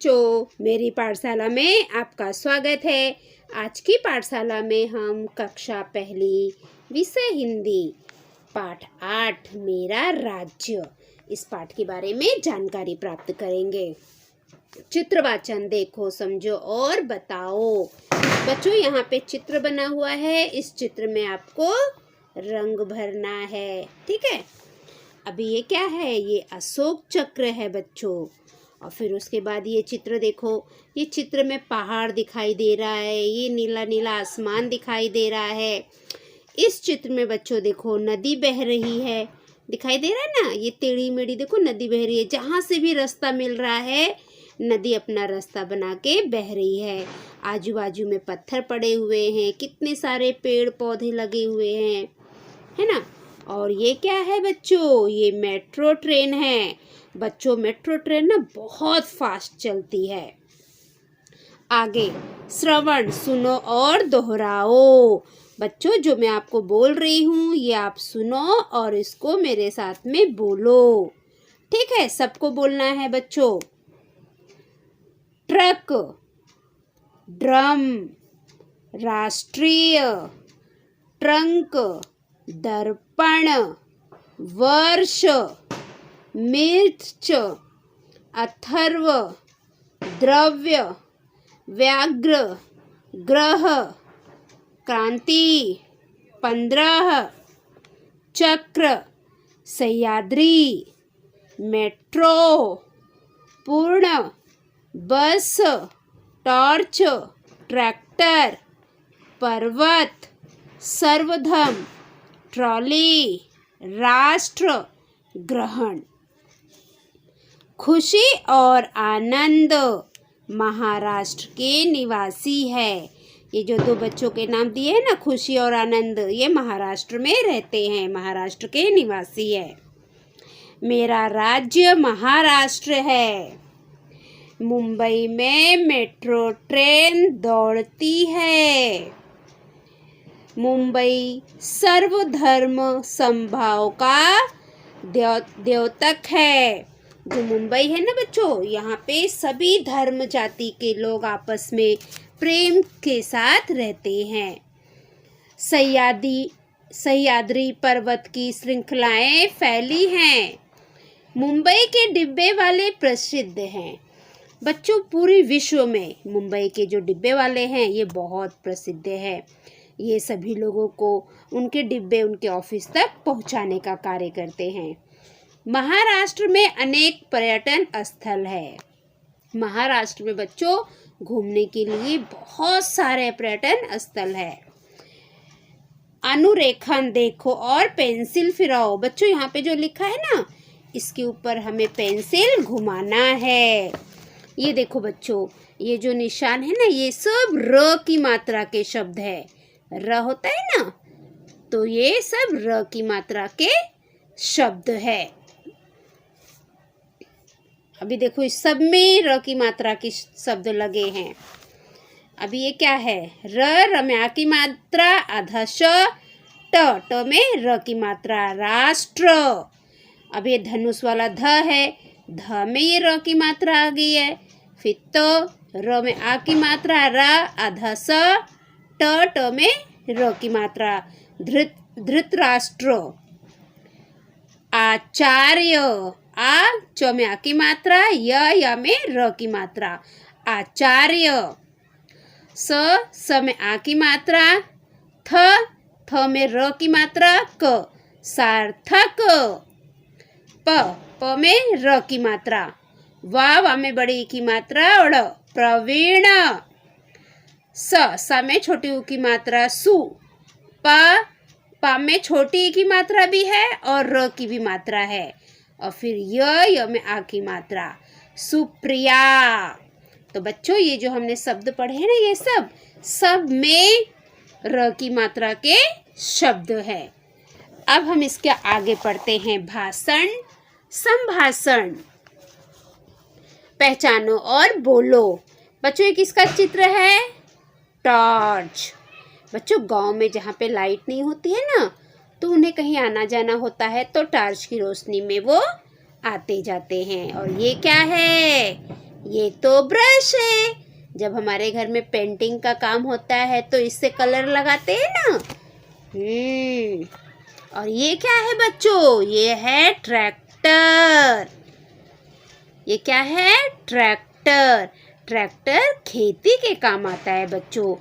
बच्चों, मेरी पाठशाला में आपका स्वागत है। आज की पाठशाला में हम कक्षा पहली विषय हिंदी पाठ 8 मेरा राज्य इस पाठ के बारे में जानकारी प्राप्त करेंगे। चित्रवाचन देखो, समझो और बताओ। बच्चों, यहाँ पे चित्र बना हुआ है। इस चित्र में आपको रंग भरना है, ठीक है। अभी ये क्या है? ये अशोक चक्र है बच्चों। और फिर उसके बाद ये चित्र देखो, ये चित्र में पहाड़ दिखाई दे रहा है, ये नीला नीला आसमान दिखाई दे रहा है। इस चित्र में बच्चों देखो नदी बह रही है, दिखाई दे रहा है ना। ये टेढ़ी मेढ़ी देखो नदी बह रही है, जहाँ से भी रास्ता मिल रहा है नदी अपना रास्ता बना के बह रही है। आजू बाजू में पत्थर पड़े हुए हैं, कितने सारे पेड़ पौधे लगे हुए हैं, है ना। और ये क्या है बच्चों? ये मेट्रो ट्रेन है। बच्चों, मेट्रो ट्रेन ना बहुत फास्ट चलती है। आगे श्रवण, सुनो और दोहराओ। बच्चों, जो मैं आपको बोल रही हूँ ये आप सुनो और इसको मेरे साथ में बोलो, ठीक है। सबको बोलना है बच्चों। ट्रक, ड्रम, राष्ट्रीय, ट्रंक, दर्पण, वर्ष, मिर्च, अथर्व, द्रव्य, व्याघ्र, ग्रह, क्रांति, 15, चक्र, सह्याद्री, मेट्रो, पूर्ण, बस, टॉर्च, ट्रैक्टर, पर्वत, सर्वधर्म, ट्रॉली, राष्ट्र, ग्रहण। खुशी और आनंद महाराष्ट्र के निवासी है। ये जो दो बच्चों के नाम दिए हैं ना, खुशी और आनंद, ये महाराष्ट्र में रहते हैं, महाराष्ट्र के निवासी है। मेरा राज्य महाराष्ट्र है। मुंबई में मेट्रो ट्रेन दौड़ती है। मुंबई सर्वधर्म समभाव का द्योतक है। जो मुंबई है ना बच्चों, यहाँ पे सभी धर्म जाति के लोग आपस में प्रेम के साथ रहते हैं। सह्याद्री पर्वत की श्रृंखलाएं फैली हैं। मुंबई के डिब्बे वाले प्रसिद्ध हैं। बच्चों, पूरे विश्व में मुंबई के जो डिब्बे वाले हैं ये बहुत प्रसिद्ध है। ये सभी लोगों को उनके डिब्बे उनके ऑफिस तक पहुंचाने का कार्य करते हैं। महाराष्ट्र में अनेक पर्यटन स्थल है। महाराष्ट्र में बच्चों घूमने के लिए बहुत सारे पर्यटन स्थल है। अनुरेखण देखो और पेंसिल फिराओ। बच्चों, यहाँ पे जो लिखा है ना, इसके ऊपर हमें पेंसिल घुमाना है। ये देखो बच्चों, ये जो निशान है ना, ये सब र की मात्रा के शब्द है। र होता है ना, तो ये सब र की मात्रा के शब्द है। अभी देखो इस सब में र की मात्रा के शब्द लगे हैं। अभी ये क्या है? र में आ की मात्रा, आधा श, ट में र की मात्रा, राष्ट्र। अब ये धनुष वाला ध है, ध में ये र की मात्रा आ गई है। फिर तो र में आ की मात्रा, र, आधा स, ट में र की मात्रा, धृतराष्ट्र। आचार्य, आ च में आ की मात्रा, य में र की मात्रा, आचार्य। स में आ की मात्रा, थ में र की मात्रा, क, सार्थक। प में र की मात्रा, वा में बड़ी की मात्रा, ड़, प्रवीण। स में छोटी ऊ की मात्रा, सु। प में छोटी ई की मात्रा भी है और र की भी मात्रा है। और फिर य में आ की मात्रा, सुप्रिया। तो बच्चों, ये जो हमने शब्द पढ़े हैं ना, ये सब में र की मात्रा के शब्द है। अब हम इसके आगे पढ़ते हैं। भाषण, संभाषण। पहचानो और बोलो। बच्चों, ये किसका चित्र है? टॉर्च। बच्चों, गांव में जहाँ पे लाइट नहीं होती है ना, तो उन्हें कहीं आना जाना होता है तो टॉर्च की रोशनी में वो आते जाते हैं। और ये क्या है? ये तो ब्रश है। जब हमारे घर में पेंटिंग का काम होता है तो इससे कलर लगाते हैं ना। और ये क्या है बच्चों? ये है ट्रैक्टर। ये क्या है? ट्रैक्टर। ट्रैक्टर खेती के काम आता है बच्चों।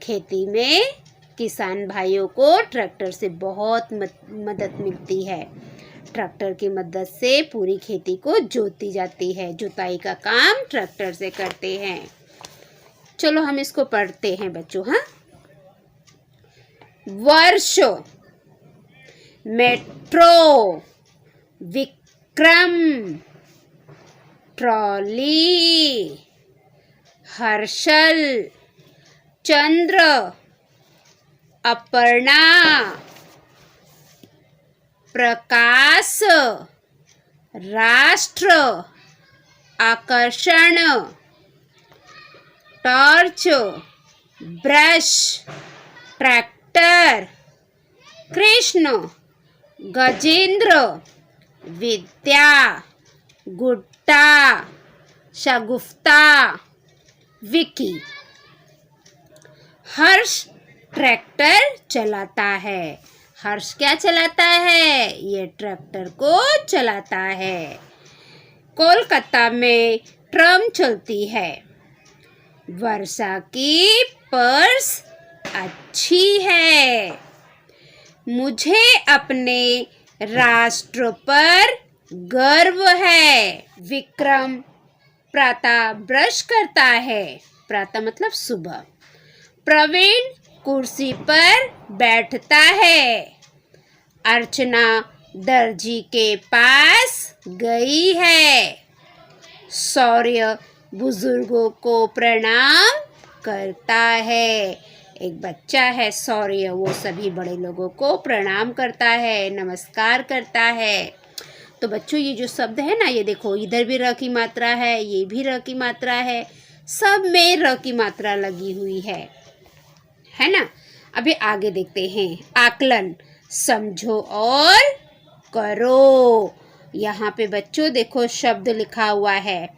खेती में किसान भाइयों को ट्रैक्टर से बहुत मदद मिलती है। ट्रैक्टर की मदद से पूरी खेती को जोती जाती है। जुताई का काम ट्रैक्टर से करते हैं। चलो हम इसको पढ़ते हैं बच्चों। हाँ, वर्ष, मेट्रो, विक्रम, ट्रॉली, हर्षल, चंद्र, अपर्णा, प्रकाश, राष्ट्र, आकर्षण, torch, brush, tractor, Krishna, Gajendra, Vidya, गुड्डा, शगुफ्ता, विकी। हर्ष ट्रैक्टर चलाता है। हर्ष क्या चलाता है? ये ट्रैक्टर को चलाता है। कोलकाता में ट्रम चलती है। वर्षा की पर्स अच्छी है। मुझे अपने राष्ट्र पर गर्व है। विक्रम प्रातः ब्रश करता है। प्रातः मतलब सुबह। प्रवीण कुर्सी पर बैठता है। अर्चना दर्जी के पास गई है। शौर्य बुजुर्गों को प्रणाम करता है। एक बच्चा है शौर्य, वो सभी बड़े लोगों को प्रणाम करता है, नमस्कार करता है। तो बच्चों ये जो शब्द है ना, ये देखो इधर भी र की मात्रा है, ये भी र की मात्रा है, सब में र की मात्रा लगी हुई है ना। अभी आगे देखते हैं। आकलन, समझो और करो। यहाँ पे बच्चों देखो शब्द लिखा हुआ है,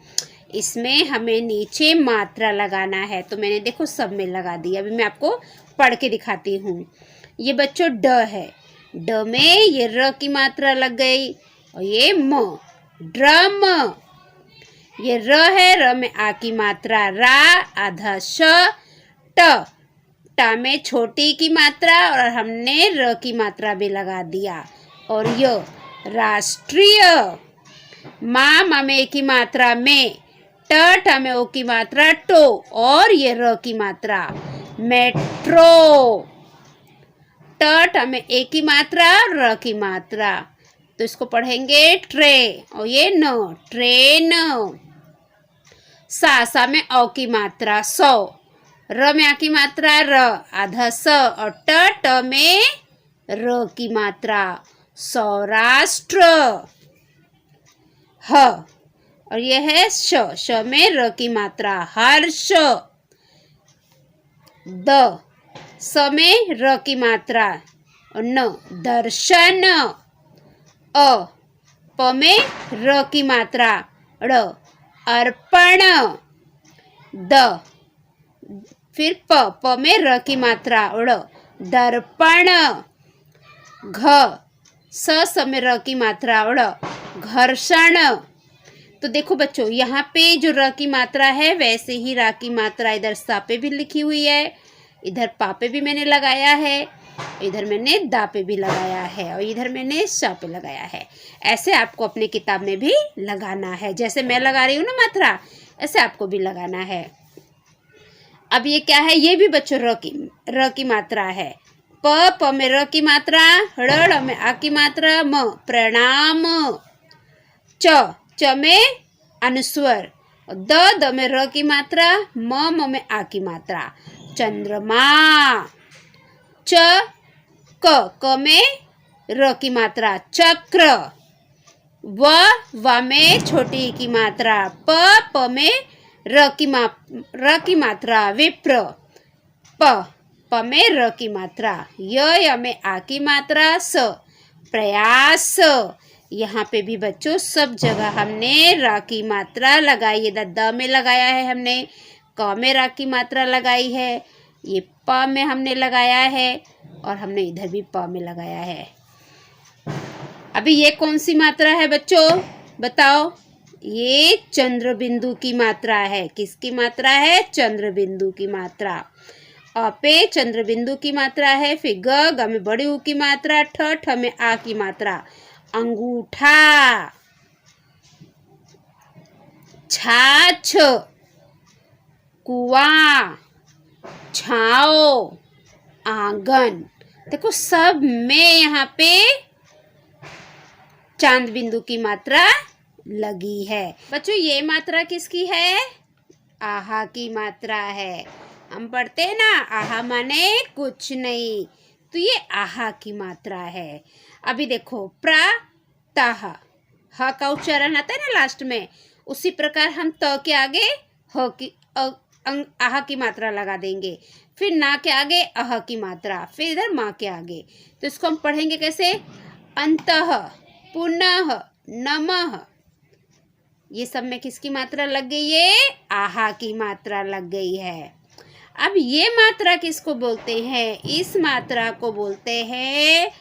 इसमें हमें नीचे मात्रा लगाना है। तो मैंने देखो सब में लगा दिया। अभी मैं आपको पढ़ के दिखाती हूँ। ये बच्चों ड है, ड में ये र की मात्रा लग गई और ये म, ड्रम। ये र है, र में आ की मात्रा रा, आधा श, ट, ट में छोटी की मात्रा और हमने र की मात्रा भी लगा दिया। और य राष्ट्रीय, मा में की मात्रा में, ट में ओ की मात्रा टो और ये र की मात्रा मेट्रो। ट में ए की मात्रा, र की मात्रा, तो इसको पढ़ेंगे ट्रे और ये न, ट्रेन। सा में औ की मात्रा सौ, र में आ की मात्रा र, आधा स और ट में र की मात्रा सौराष्ट्र। ह और यह है श, श में र की मात्रा हर्ष। द, स में र की मात्रा और न, दर्शन। अ, प में र की मात्रा ड़, अर्पण। द, फिर प में र की मात्रा उड़, दर्पण। घ, स में र की मात्रा उड़, घर्षण। तो देखो बच्चों यहाँ पे जो र की मात्रा है वैसे ही रा की मात्रा इधर सा पे भी लिखी हुई है, इधर पा पे भी मैंने लगाया है, इधर मैंने दा पे भी लगाया है और इधर मैंने सा पे लगाया है। ऐसे आपको अपने किताब में भी लगाना है। जैसे मैं लगा रही हूँ ना मात्रा, ऐसे आपको भी लगाना है। अब ये क्या है? ये भी बच्चों र की मात्रा है। प में र की मात्रा, ड़ में आ की मात्रा, म प्रणाम। च में अनुस्वर, द में र की मात्रा, म में आ की मात्रा, चंद्रमा। च क में र की मात्रा, चक्र। व में छोटी की मात्रा, प में र की मात्रा, विप्र। प में र की मात्रा, य में आ की मात्रा, स प्रयास। यहाँ पे भी बच्चों सब जगह हमने रा की मात्रा लगाई है। द में लगाया है हमने, क में रा की मात्रा लगाई है, ये प में हमने लगाया है और हमने इधर भी प में लगाया है। अभी ये कौन सी मात्रा है बच्चों, बताओ? ये चंद्र बिंदु की मात्रा है। किसकी मात्रा है? चंद्र बिंदु की मात्रा। अ पे चंद्र बिंदु की मात्रा है, फिर ग में बड़ी ऊ की मात्रा, ठ में आ की मात्रा। अंगूठा, छाछ, कुआं, छाओ, आंगन। देखो सब में यहाँ पे चांद बिंदु की मात्रा लगी है। बच्चों ये मात्रा किसकी है? आहा की मात्रा है। हम पढ़ते हैं ना, आहा माने कुछ नहीं, तो ये आहा की मात्रा है। अभी देखो प्रातः, ह का उच्चारण आता है ना लास्ट में, उसी प्रकार हम त के आगे ह की आहा की मात्रा लगा देंगे, फिर ना के आगे अह की मात्रा, फिर इधर माँ के आगे। तो इसको हम पढ़ेंगे कैसे? अंतः, पुनः, नमः। ये सब में किसकी मात्रा लग गई? ये आहा की मात्रा लग गई है। अब ये मात्रा किसको बोलते हैं? इस मात्रा को बोलते हैं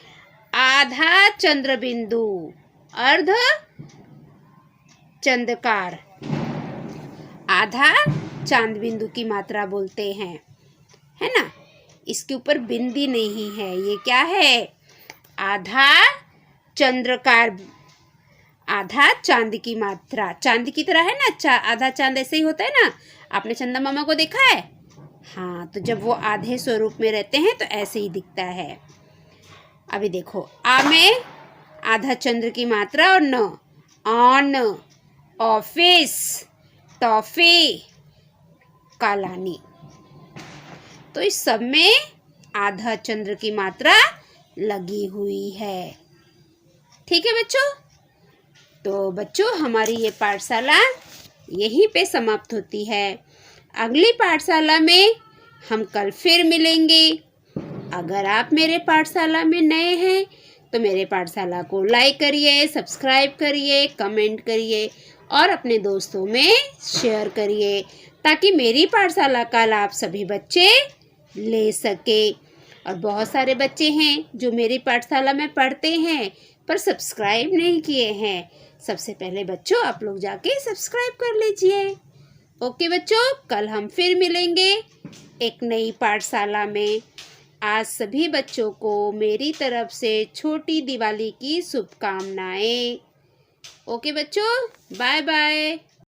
आधा चंद्र बिंदु, अर्ध चंद्रकार, आधा चांद बिंदु की मात्रा बोलते हैं, है ना? इसके ऊपर बिंदी नहीं है। ये क्या है? आधा चंद्रकार, आधा चांद की मात्रा। चांद की तरह है ना, आधा चांद ऐसे ही होता है ना। आपने चंदा मामा को देखा है? हाँ, तो जब वो आधे स्वरूप में रहते हैं तो ऐसे ही दिखता है। अभी देखो, आ में आधा चंद्र की मात्रा और न, ऑन, ऑफिस, टॉफी, कालानी। तो इस सब में आधा चंद्र की मात्रा लगी हुई है। ठीक है बच्चों? तो बच्चों हमारी ये पाठशाला यहीं पे समाप्त होती है। अगली पाठशाला में हम कल फिर मिलेंगे। अगर आप मेरे पाठशाला में नए हैं तो मेरे पाठशाला को लाइक करिए, सब्सक्राइब करिए, कमेंट करिए और अपने दोस्तों में शेयर करिए, ताकि मेरी पाठशाला का लाभ सभी बच्चे ले सके। और बहुत सारे बच्चे हैं जो मेरी पाठशाला में पढ़ते हैं पर सब्सक्राइब नहीं किए हैं। सबसे पहले बच्चों आप लोग जाके सब्सक्राइब कर लीजिए। ओके बच्चों, कल हम फिर मिलेंगे एक नई पाठशाला में। आज सभी बच्चों को मेरी तरफ से छोटी दिवाली की शुभकामनाएं। ओके बच्चों, बाय बाय।